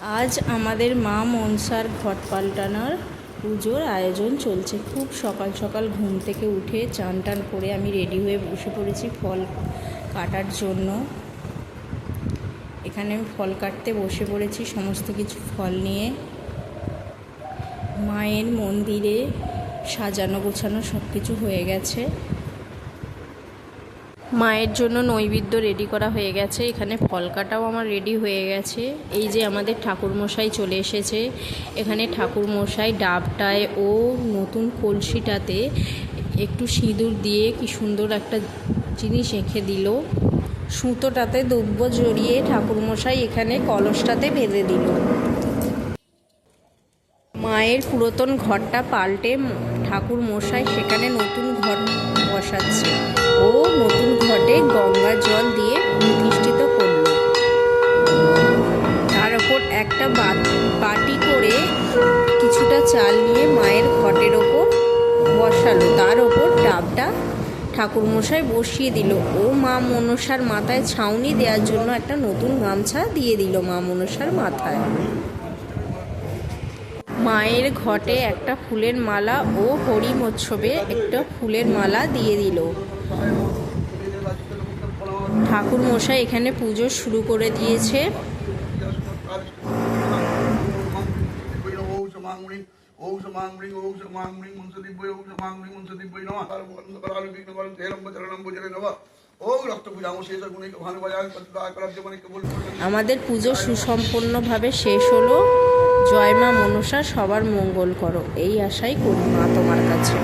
আজ আমাদের মা মনসার ঘট পাল্টানোর পুজোর আয়োজন চলছে। খুব সকাল সকাল ঘুম থেকে উঠে চান টান করে আমি রেডি হয়ে বসে পড়েছি ফল কাটার জন্য। এখানে আমি ফল কাটতে বসে পড়েছি, সমস্ত কিছু ফল নিয়ে। মায়ের মন্দিরে সাজানো গোছানো সব কিছু হয়ে গেছে। মায়ের জন্য নৈবেদ্য রেডি করা হয়ে গেছে। এখানে ফল কাটাও আমার রেডি হয়ে গেছে। এই যে আমাদের ঠাকুরমশাই চলে এসেছে। এখানে ঠাকুরমশাই ডাবটায় ও নতুন কলসিটাতে একটু সিঁদুর দিয়ে কি সুন্দর একটা জিনিস এঁকে দিল। সুতোটাতে দ্রব্য জড়িয়ে ঠাকুরমশাই এখানে কলসটাতে বেঁধে দিল। মায়ের পুরাতন ঘরটা পাল্টে ঠাকুরমশাই সেখানে নতুন ঘর বসাচ্ছে ও নতুন ঘটে গঙ্গা জল দিয়ে প্রতিষ্ঠিত করল। তার ওপর একটা বাটি করে কিছুটা চাল নিয়ে মায়ের ঘটের ওপর বসালো। তার ওপর ডাবটা ঠাকুরমশাই বসিয়ে দিল ও মা মনসার মাথায় ছাউনি দেওয়ার জন্য একটা নতুন গামছা দিয়ে দিল মা মনসার মাথায়। মায়ের ঘটে একটা ফুলের মালা ও হরিমোৎসবে একটা ফুলের মালা দিয়ে দিল। ঠাকুরমশাই এখানে পুজো শুরু করে দিয়েছে। আমাদের পুজো সুসম্পন্নভাবে শেষ হলো। জয় মা মনসা, সবার মঙ্গল করো এই আশাই করি মা তোমার কাছে।